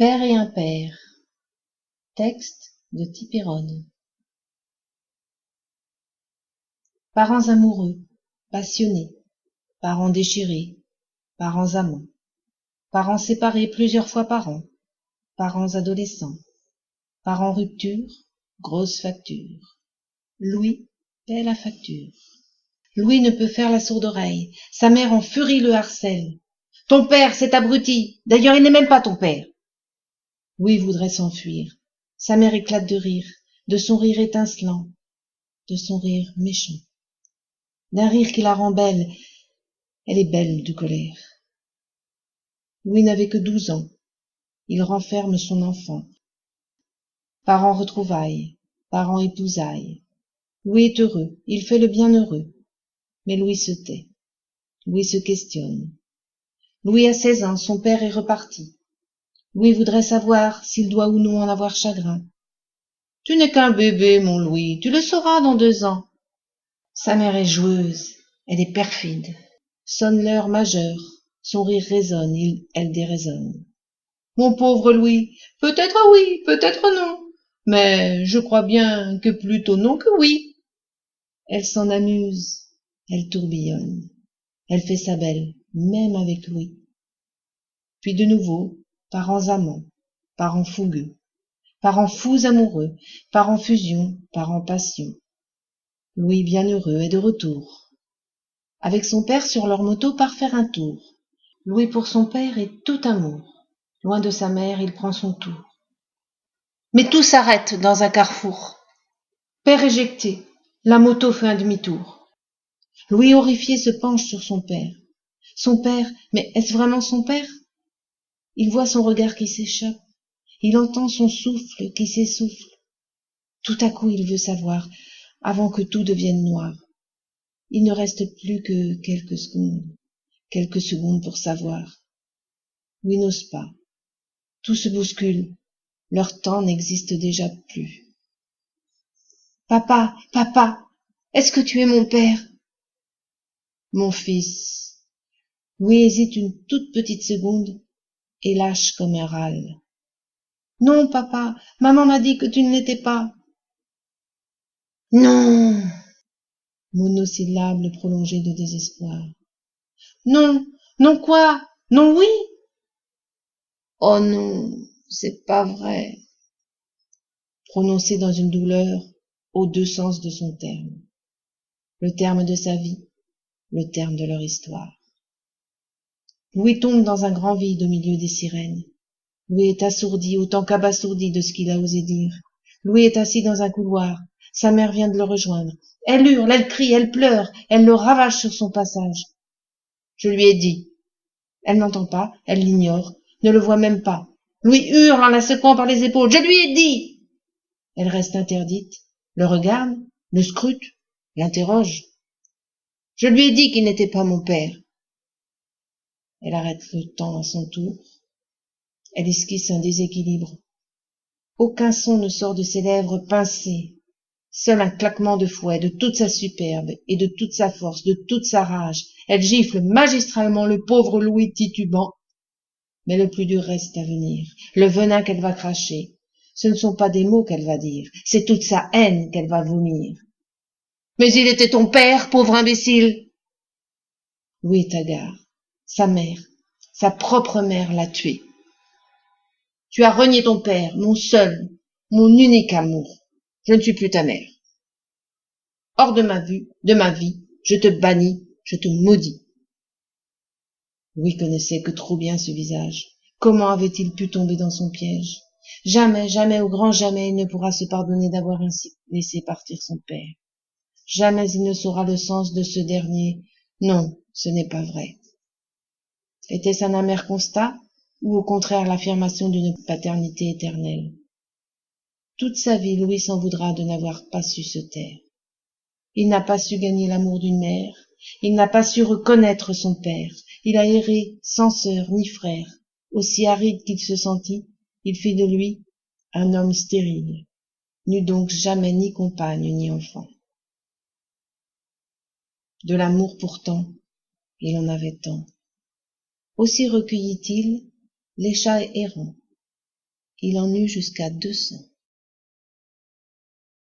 Père et impair. Texte de Tipérone. Parents amoureux, passionnés, parents déchirés, parents amants, parents séparés plusieurs fois par an, parents adolescents, parents rupture, grosse facture. Louis paie la facture. Louis ne peut faire la sourde oreille, sa mère en furie le harcèle. Ton père, c'est abruti, d'ailleurs il n'est même pas ton père. Louis voudrait s'enfuir, sa mère éclate de son rire étincelant, de son rire méchant. D'un rire qui la rend belle, elle est belle de colère. Louis n'avait que 12 ans, il renferme son enfant. Parents retrouvailles, parents épousailles. Louis est heureux, il fait le bienheureux. Mais Louis se tait, Louis se questionne. Louis a 16 ans, son père est reparti. Louis voudrait savoir s'il doit ou non en avoir chagrin. Tu n'es qu'un bébé, mon Louis, tu le sauras dans 2 ans. Sa mère est joueuse, elle est perfide. Sonne l'heure majeure, son rire résonne, elle déraisonne. Mon pauvre Louis, peut-être oui, peut-être non, mais je crois bien que plutôt non que oui. Elle s'en amuse, elle tourbillonne, elle fait sa belle, même avec Louis. Puis de nouveau, parents amants, parents fougueux, parents fous amoureux, parents fusion, parents passion. Louis bienheureux est de retour. Avec son père sur leur moto part faire un tour. Louis pour son père est tout amour. Loin de sa mère, il prend son tour. Mais tout s'arrête dans un carrefour. Père éjecté, la moto fait un demi-tour. Louis horrifié se penche sur son père. Son père, mais est-ce vraiment son père? Il voit son regard qui s'échappe. Il entend son souffle qui s'essouffle. Tout à coup, il veut savoir, avant que tout devienne noir. Il ne reste plus que quelques secondes pour savoir. Louis n'ose pas. Tout se bouscule. Leur temps n'existe déjà plus. Papa, papa, est-ce que tu es mon père? Mon fils. Louis hésite une toute petite seconde et lâche comme un râle. Non, papa, maman m'a dit que tu ne l'étais pas. Non, monosyllabe prolongé de désespoir. Non, non quoi? Non oui? Oh non, c'est pas vrai. Prononcé dans une douleur aux 2 sens de son terme. Le terme de sa vie, le terme de leur histoire. Louis tombe dans un grand vide au milieu des sirènes. Louis est assourdi autant qu'abasourdi de ce qu'il a osé dire. Louis est assis dans un couloir. Sa mère vient de le rejoindre. Elle hurle, elle crie, elle pleure, elle le ravage sur son passage. Je lui ai dit. Elle n'entend pas, elle l'ignore, ne le voit même pas. Louis hurle en la secouant par les épaules. Je lui ai dit. Elle reste interdite, le regarde, le scrute, l'interroge. Je lui ai dit qu'il n'était pas mon père. Elle arrête le temps à son tour. Elle esquisse un déséquilibre. Aucun son ne sort de ses lèvres pincées. Seul un claquement de fouet de toute sa superbe et de toute sa force, de toute sa rage. Elle gifle magistralement le pauvre Louis titubant. Mais le plus dur reste à venir, le venin qu'elle va cracher. Ce ne sont pas des mots qu'elle va dire, c'est toute sa haine qu'elle va vomir. Mais il était ton père, pauvre imbécile. Louis est hagard. Sa mère, sa propre mère l'a tué. Tu as renié ton père, mon seul, mon unique amour. Je ne suis plus ta mère. Hors de ma vue, de ma vie, je te bannis, je te maudis. Louis connaissait que trop bien ce visage. Comment avait-il pu tomber dans son piège? Jamais, jamais, au grand jamais, il ne pourra se pardonner d'avoir ainsi laissé partir son père. Jamais il ne saura le sens de ce dernier. Non, ce n'est pas vrai. Était-ce un amer constat, ou au contraire l'affirmation d'une paternité éternelle? Toute sa vie, Louis s'en voudra de n'avoir pas su se taire. Il n'a pas su gagner l'amour d'une mère, il n'a pas su reconnaître son père, il a erré sans sœur ni frère. Aussi aride qu'il se sentit, il fit de lui un homme stérile, n'eut donc jamais ni compagne ni enfant. De l'amour pourtant, il en avait tant. Aussi recueillit-il les chats errants, Il en eut jusqu'à 200.